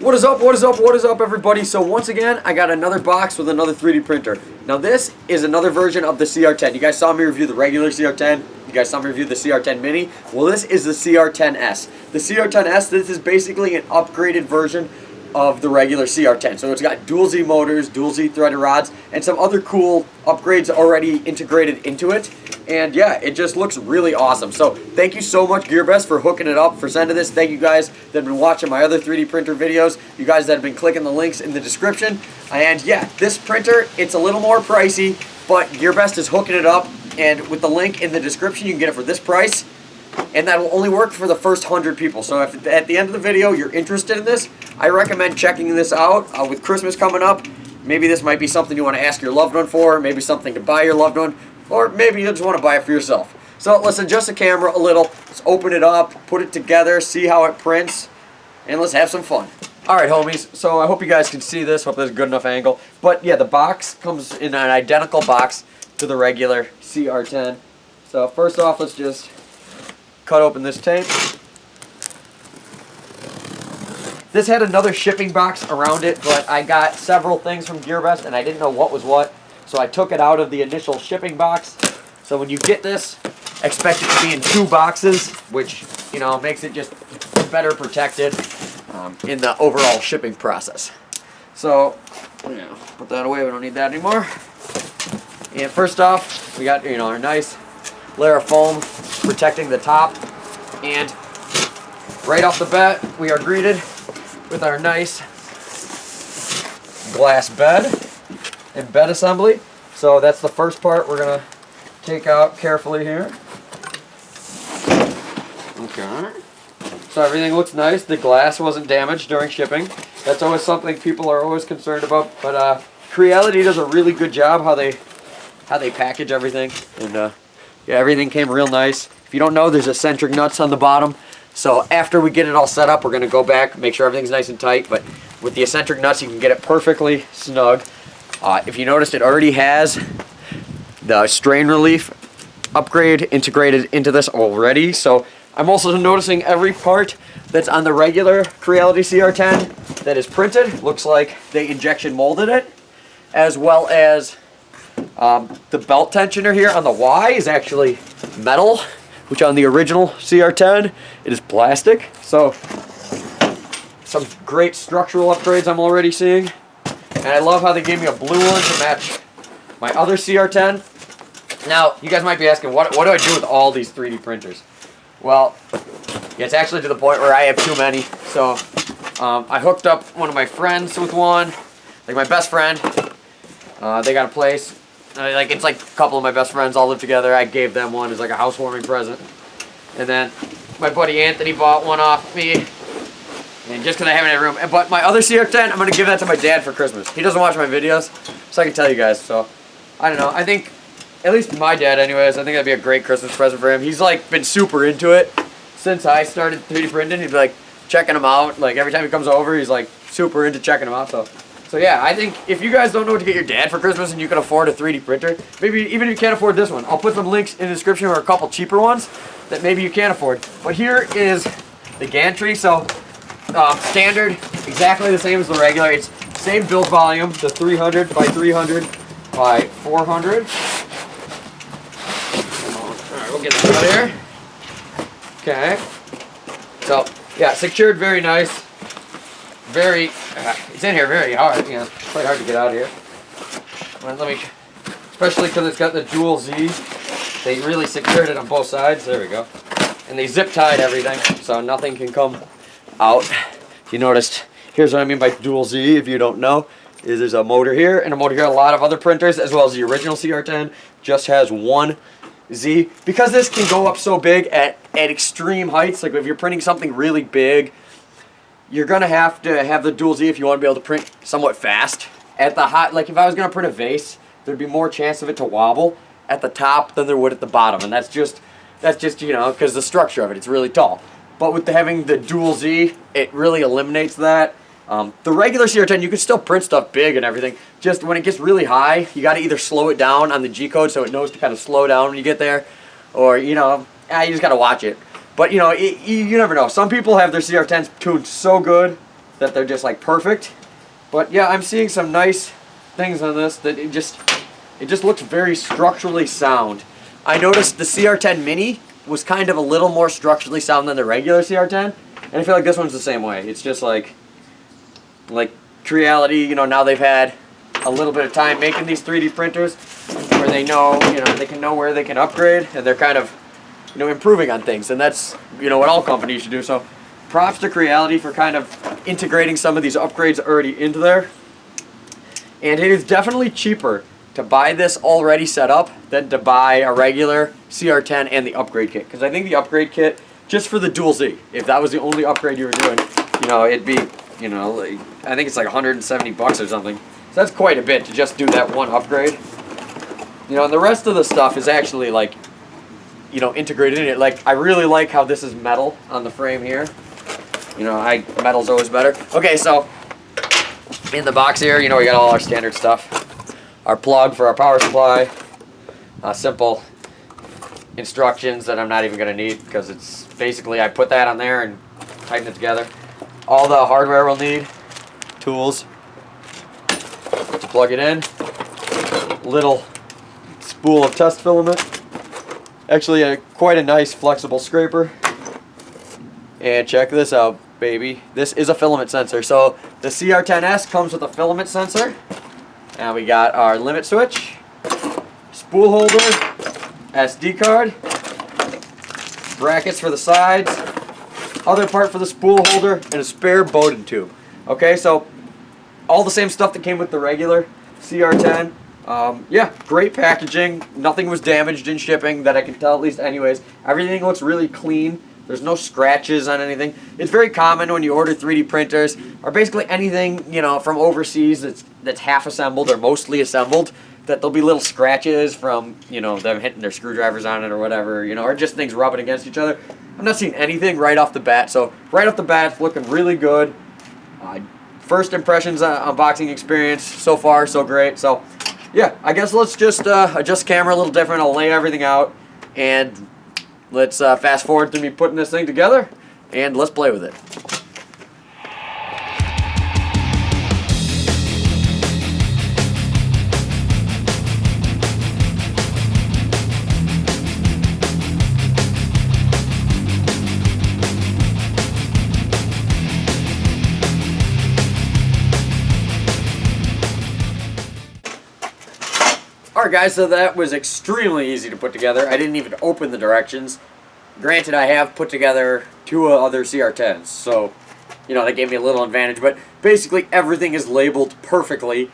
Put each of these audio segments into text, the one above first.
What is up, what is up, what is up, everybody? So once again, I got another box with another 3D printer. Now this is another version of the CR-10. You guys saw me review the regular CR-10. You guys saw me review the CR-10 Mini. Well, this is the CR-10S. The CR-10S, this is basically an upgraded version of the regular CR-10. So it's got dual Z motors, dual Z threaded rods, and some other cool upgrades already integrated into it. And yeah, it just looks really awesome. So thank you so much, GearBest, for hooking it up, for sending this. Thank you guys that have been watching my other 3D printer videos. You guys that have been clicking the links in the description. And yeah, this printer, it's a little more pricey, but GearBest is hooking it up. And with the link in the description, you can get it for this price. And that will only work for the first 100 people. So if at the end of the video you're interested in this, I recommend checking this out. With Christmas coming up, maybe this might be something you want to ask your loved one for, maybe something to buy your loved one, or maybe you just want to buy it for yourself. So let's adjust the camera a little, let's open it up, put it together, see how it prints, and let's have some fun. Alright homies, so I hope you guys can see this, hope there's a good enough angle. But yeah, the box comes in an identical box to the regular CR-10. So first off, let's just cut open this tape. This had another shipping box around it, but I got several things from GearBest and I didn't know what was what. So I took it out of the initial shipping box. So when you get this, expect it to be in 2 boxes, which, you know, makes it just better protected in the overall shipping process. So, yeah, put that away, we don't need that anymore. And first off, we got, you know, our nice layer of foam protecting the top. And right off the bat, we are greeted with our nice glass bed and bed assembly. So that's the first part we're gonna take out carefully here. Okay. So everything looks nice. The glass wasn't damaged during shipping. That's always something people are always concerned about. But Creality does a really good job how they package everything. And yeah, everything came real nice. If you don't know, there's eccentric nuts on the bottom. So after we get it all set up, we're gonna go back, make sure everything's nice and tight. But with the eccentric nuts, you can get it perfectly snug. If you noticed, it already has the strain relief upgrade integrated into this already. So I'm also noticing every part that's on the regular Creality CR-10 that is printed looks like they injection molded it, as well as the belt tensioner here on the Y is actually metal, which on the original CR-10 it is plastic. So some great structural upgrades I'm already seeing. And I love how they gave me a blue one to match my other CR-10. Now, you guys might be asking, what do I do with all these 3D printers? Well, yeah, it's actually to the point where I have too many. So I hooked up one of my friends with one, like my best friend. They got a place. It's like a couple of my best friends all live together. I gave them one as like a housewarming present. And then my buddy Anthony bought one off me. And just because I have it in a room. But my other CR-10, I'm going to give that to my dad for Christmas. He doesn't watch my videos, so I can tell you guys. So, I don't know. I think, at least my dad anyways, I think that'd be a great Christmas present for him. He's like been super into it since I started 3D printing. He'd be like checking them out. Like every time he comes over, he's like super into checking them out. So yeah, I think if you guys don't know what to get your dad for Christmas and you can afford a 3D printer, maybe even if you can't afford this one, I'll put some links in the description for a couple cheaper ones that maybe you can't afford. But here is the gantry. So standard, exactly the same as the regular. It's same build volume, the 300 by 300 by 400. Alright, we'll get this out of here. Okay. So, yeah, secured very nice. Very, it's in here very hard. You know, it's quite hard to get out of here. Well, let me, especially because it's got the dual Z. They really secured it on both sides. There we go. And they zip tied everything, so nothing can come out. If you noticed, here's what I mean by dual Z, if you don't know, is there's a motor here and a motor here. A lot of other printers, as well as the original CR-10, just has one Z. Because this can go up so big at extreme heights, like if you're printing something really big, you're going to have the dual Z if you want to be able to print somewhat fast. At the hot, like if I was going to print a vase, there'd be more chance of it to wobble at the top than there would at the bottom. And that's just you know, because the structure of it, it's really tall. But with having the dual Z, it really eliminates that. The regular CR-10, you can still print stuff big and everything. Just when it gets really high, you got to either slow it down on the G-code so it knows to kind of slow down when you get there, or, you know, you just got to watch it. But, you know, you never know. Some people have their CR-10s tuned so good that they're just like perfect. But yeah, I'm seeing some nice things on this that it just looks very structurally sound. I noticed the CR-10 Mini was kind of a little more structurally sound than the regular CR-10, and I feel like this one's the same way. It's just like Creality, you know, now they've had a little bit of time making these 3D printers where they know, you know, they can know where they can upgrade, and they're kind of, you know, improving on things, and that's, you know, what all companies should do. So props to Creality for kind of integrating some of these upgrades already into there. And it is definitely cheaper to buy this already set up than to buy a regular CR-10 and the upgrade kit. Because I think the upgrade kit, just for the Dual Z, if that was the only upgrade you were doing, you know, it'd be, you know, like, I think it's like 170 bucks or something. So that's quite a bit to just do that one upgrade. You know, and the rest of the stuff is actually like, you know, integrated in it. Like, I really like how this is metal on the frame here. You know, metal's always better. Okay, so in the box here, you know, we got all our standard stuff. Our plug for our power supply. Simple instructions that I'm not even going to need because it's basically I put that on there and tighten it together. All the hardware we'll need. Tools to plug it in. Little spool of test filament. Actually, quite a nice flexible scraper. And check this out, baby. This is a filament sensor. So the CR-10S comes with a filament sensor. And we got our limit switch, spool holder, SD card, brackets for the sides, other part for the spool holder, and a spare Bowden tube. Okay, so all the same stuff that came with the regular CR-10. Yeah, great packaging. Nothing was damaged in shipping that I can tell, at least anyways. Everything looks really clean. There's no scratches on anything. It's very common when you order 3D printers, or basically anything, you know, from overseas that's half assembled or mostly assembled, that there'll be little scratches from, you know, them hitting their screwdrivers on it or whatever, you know, or just things rubbing against each other. I'm not seeing anything right off the bat. So right off the bat, it's looking really good. First impressions, unboxing experience, so far so great. So yeah, I guess let's just adjust the camera a little different. I'll lay everything out, and let's fast forward to me putting this thing together, and let's play with it. Alright guys, so that was extremely easy to put together. I didn't even open the directions. Granted, I have put together 2 other CR-10s, so, you know, that gave me a little advantage, but basically everything is labeled perfectly.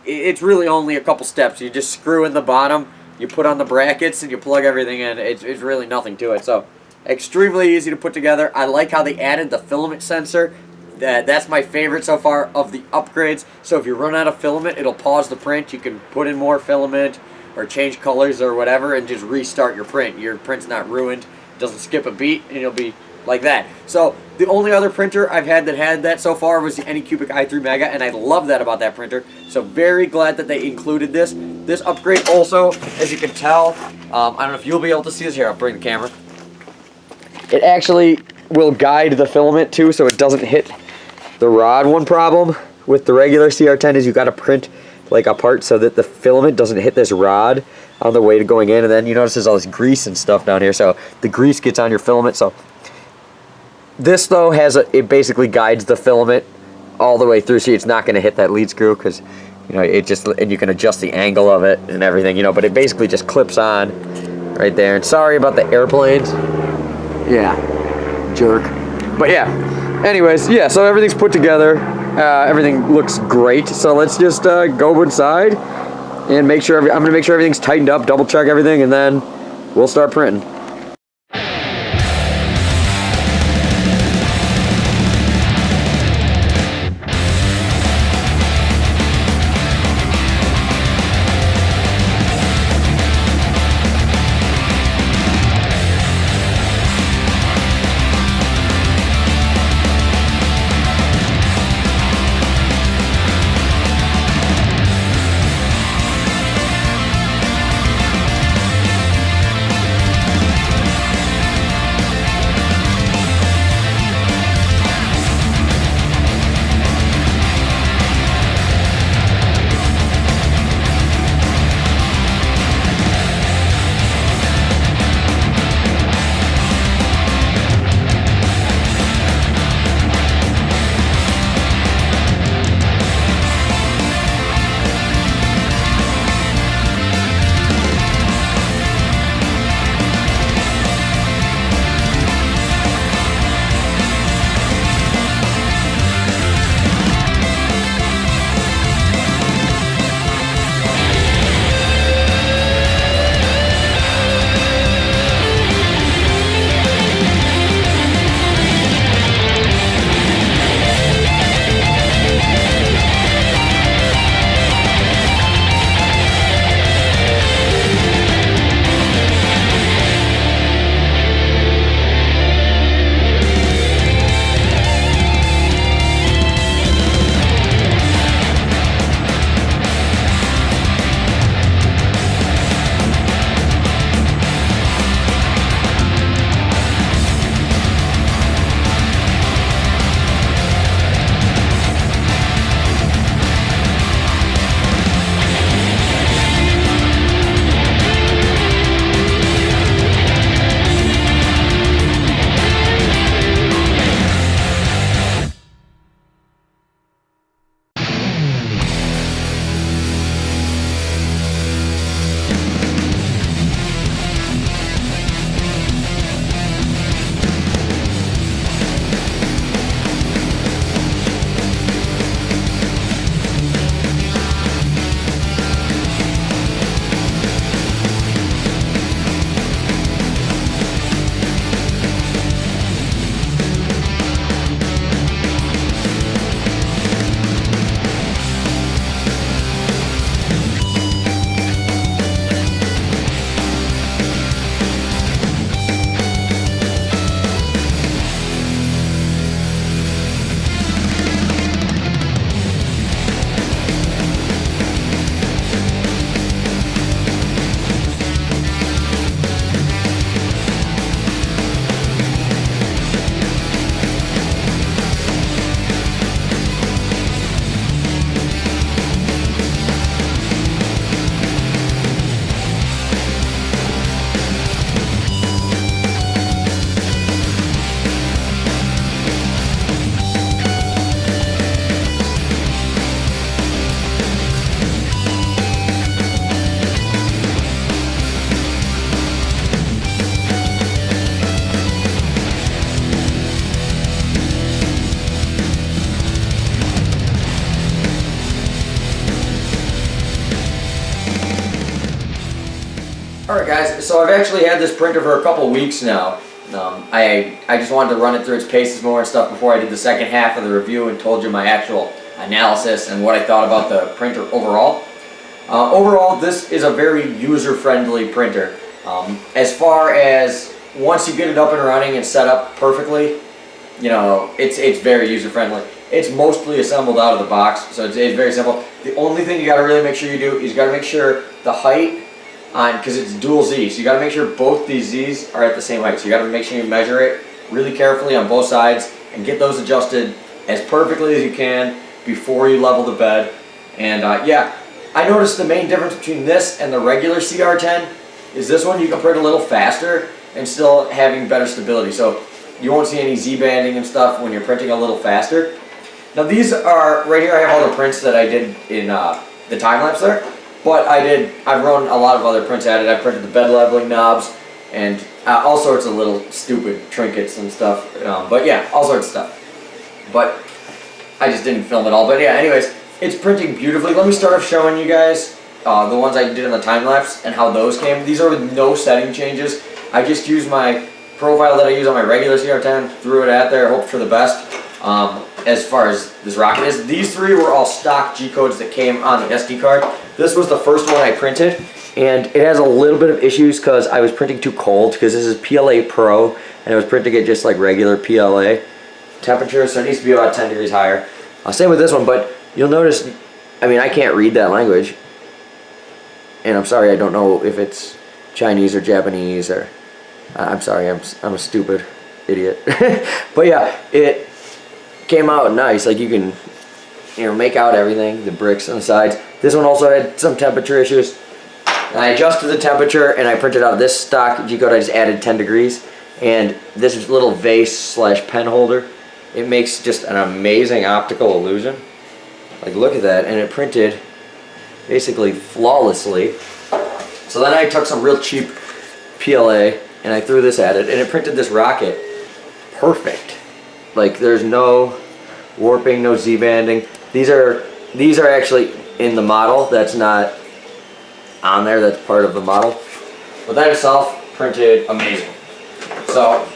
It's really only a couple steps. You just screw in the bottom, you put on the brackets, and you plug everything in. It's really nothing to it, so extremely easy to put together. I like how they added the filament sensor. That's my favorite so far of the upgrades. So if you run out of filament, it'll pause the print. You can put in more filament or change colors or whatever and just restart your print. Your print's not ruined, doesn't skip a beat, and it'll be like that. So the only other printer I've had that so far was the Anycubic i3 Mega, and I love that about that printer. So very glad that they included this. This upgrade also, as you can tell, I don't know if you'll be able to see this. Here, I'll bring the camera. It actually will guide the filament too, so it doesn't hit the rod. One problem with the regular CR-10 is you got to print like a part so that the filament doesn't hit this rod on the way to going in, and then you notice there's all this grease and stuff down here, so the grease gets on your filament. So this though it basically guides the filament all the way through, so it's not going to hit that lead screw, because you know and you can adjust the angle of it and everything, you know, but it basically just clips on right there. And sorry about the airplanes, yeah, jerk, but yeah. Anyways, yeah, so everything's put together. Everything looks great. So let's just go inside and make sure. I'm gonna make sure everything's tightened up, double check everything, and then we'll start printing. Alright guys, so I've actually had this printer for a couple weeks now. I just wanted to run it through its paces more and stuff before I did the second half of the review and told you my actual analysis and what I thought about the printer overall. Overall, this is a very user-friendly printer. As far as once you get it up and running and set up perfectly, you know, it's very user-friendly. It's mostly assembled out of the box, so it's very simple. The only thing you got to really make sure you do is you got to make sure the height on, because it's dual Z, so you got to make sure both these Z's are at the same height. So you got to make sure you measure it really carefully on both sides and get those adjusted as perfectly as you can before you level the bed. And yeah, I noticed the main difference between this and the regular CR-10 is this one you can print a little faster and still having better stability. So you won't see any Z-banding and stuff when you're printing a little faster. Now these are, right here I have all the prints that I did in the time-lapse there. But I've run a lot of other prints at it. I printed the bed leveling knobs and all sorts of little stupid trinkets and stuff. But yeah, all sorts of stuff. But I just didn't film it all. But yeah, anyways, it's printing beautifully. Let me start off showing you guys the ones I did in the time-lapse and how those came. These are with no setting changes. I just used my profile that I use on my regular CR-10, threw it out there, hoped for the best. As far as this rocket is, these three were all stock G-codes that came on the SD card. This was the first one I printed, and it has a little bit of issues because I was printing too cold, because this is PLA Pro, and I was printing it just like regular PLA temperature, so it needs to be about 10 degrees higher. Same with this one, but you'll notice, I mean, I can't read that language, and I'm sorry, I don't know if it's Chinese or Japanese, or I'm sorry, I'm a stupid idiot. But yeah, it came out nice. Like you can, you know, make out everything, the bricks on the sides. This one also had some temperature issues. And I adjusted the temperature and I printed out this stock G-code. I just added 10 degrees. And this little vase slash pen holder, it makes just an amazing optical illusion. Like look at that, and it printed basically flawlessly. So then I took some real cheap PLA and I threw this at it, and it printed this rocket perfect. Like there's no warping, no Z-banding. These are actually in the model. That's not on there. That's part of the model. But that itself printed amazing. So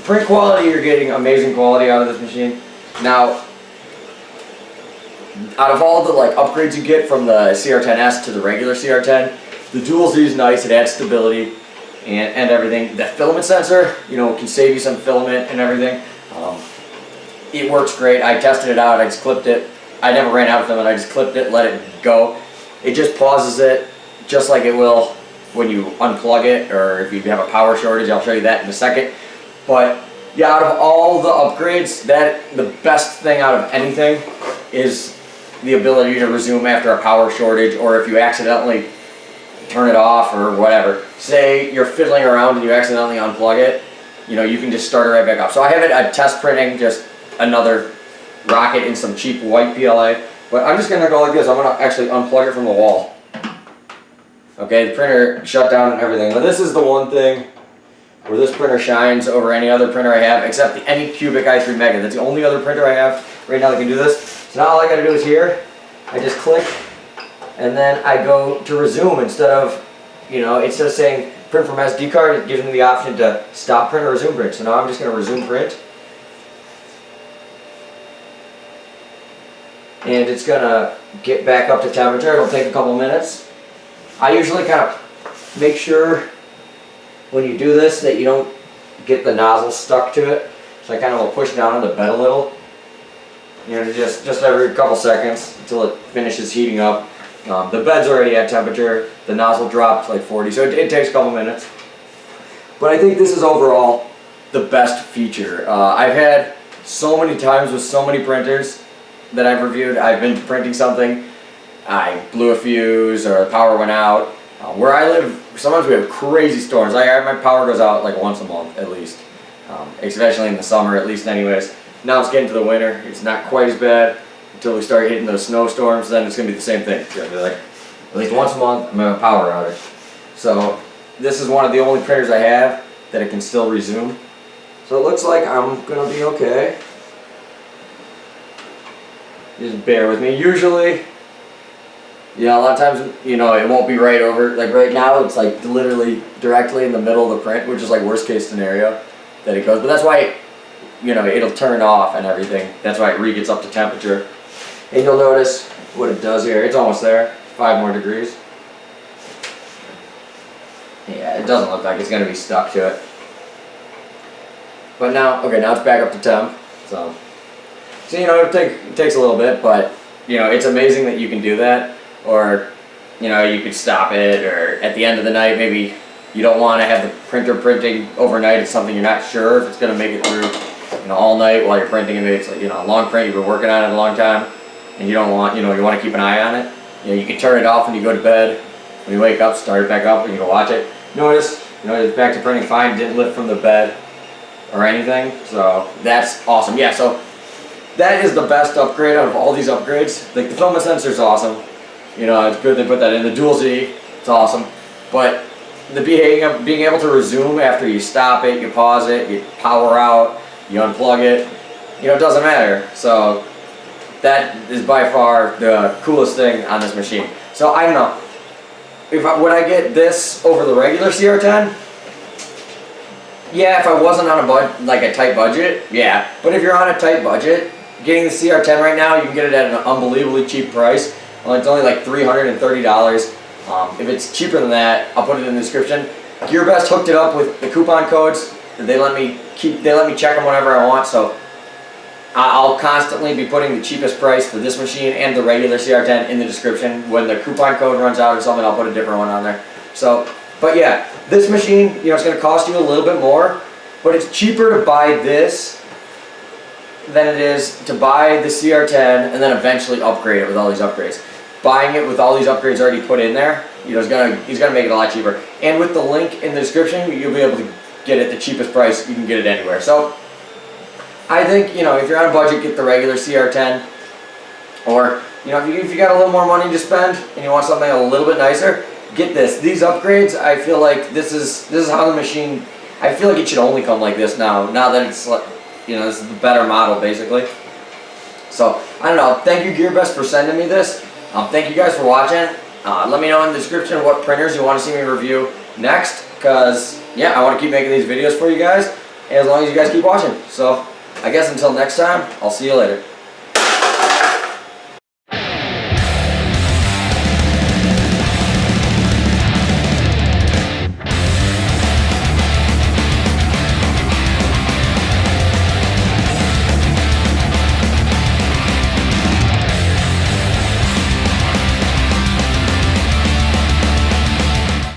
print quality, you're getting amazing quality out of this machine. Now, out of all the like upgrades you get from the CR-10S to the regular CR-10, the dual Z is nice. It adds stability and everything. The filament sensor, you know, can save you some filament and everything. It works great. I tested it out. I just clipped it. I never ran out of filament. I just clipped it, let it go. It just pauses it just like it will when you unplug it, or if you have a power shortage. I'll show you that in a second. But yeah, out of all the upgrades, the best thing out of anything is the ability to resume after a power shortage, or if you accidentally turn it off or whatever. Say you're fiddling around and you accidentally unplug it, you know, you can just start it right back up. So I have it at test printing, just another rocket in some cheap white PLA. But I'm just going to go like this. I'm going to actually unplug it from the wall. Okay, the printer shut down and everything. But this is the one thing where this printer shines over any other printer I have, except the Anycubic i3 Mega. That's the only other printer I have right now that can do this. So now all I got to do is here, I just click, and then I go to resume instead of, you know, instead of saying print from SD card, it gives me the option to stop print or resume print. So now I'm just going to resume print. And it's going to get back up to temperature. It'll take a couple minutes. I usually kind of make sure when you do this that you don't get the nozzle stuck to it. So I kind of will push down on the bed a little. You know, just every couple seconds until it finishes heating up. The bed's already at temperature. The nozzle dropped like 40, so it takes a couple minutes. But I think this is overall the best feature. I've had so many times with so many printers that I've reviewed. I've been printing something, I blew a fuse or the power went out. Where I live, sometimes we have crazy storms. My power goes out like once a month at least, especially in the summer at least anyways. Now it's getting to the winter. It's not quite as bad until we start hitting those snowstorms. Then it's going to be the same thing. It's going to be like at least once a month I'm going to have a power outage. So this is one of the only printers I have that it can still resume. So it looks like I'm going to be okay. Just bear with me. Usually Yeah, a lot of times, you know, it won't be right over, like right now, it's like literally directly in the middle of the print, which is like worst case scenario that it goes. But that's why, you know, it'll turn off and everything. That's why it re-gets up to temperature. And you'll notice what it does here. It's almost there, 5 more degrees. Yeah, it doesn't look like it's gonna be stuck to it. But now, okay, now it's back up to temp. So you know, it takes a little bit, but you know, it's amazing that you can do that. Or, you know, you could stop it, or at the end of the night, maybe you don't want to have the printer printing overnight. It's something you're not sure if it's going to make it through, you know, all night while you're printing. And maybe it's like, you know, a long print, you've been working on it a long time, and you don't want, you know, you want to keep an eye on it. You know, you can turn it off when you go to bed. When you wake up, start it back up, and you can watch it. Notice, you know, it's back to printing fine. Didn't lift from the bed or anything. So that's awesome. Yeah. So that is the best upgrade out of all these upgrades. Like the filament sensor is awesome. You know, it's good they put that in. The dual Z, it's awesome. But the being able to resume after you stop it, you pause it, you power out, you unplug it, you know, it doesn't matter. So that is by far the coolest thing on this machine. So I don't know, would I get this over the regular CR-10? Yeah, if I wasn't on a tight budget, yeah. But if you're on a tight budget, getting the CR-10 right now, you can get it at an unbelievably cheap price. Well, it's only like $330. If it's cheaper than that, I'll put it in the description. GearBest hooked it up with the coupon codes. They let me check them whenever I want. So I'll constantly be putting the cheapest price for this machine and the regular CR-10 in the description. When the coupon code runs out or something, I'll put a different one on there. So, but yeah, this machine, you know, it's going to cost you a little bit more, but it's cheaper to buy this than it is to buy the CR-10 and then eventually upgrade it with all these upgrades. Buying it with all these upgrades already put in there, you know, he's gonna make it a lot cheaper. And with the link in the description, you'll be able to get it the cheapest price. You can get it anywhere. So I think, you know, if you're on a budget, get the regular CR-10. Or, you know, if you got a little more money to spend and you want something a little bit nicer, get this. These upgrades, I feel like this is how the machine. I feel like it should only come like this now. Now that it's, you know, this is the better model basically. So I don't know. Thank you GearBest for sending me this. Thank you guys for watching. Let me know in the description what printers you want to see me review next, because yeah, I want to keep making these videos for you guys, as long as you guys keep watching. So I guess until next time, I'll see you later.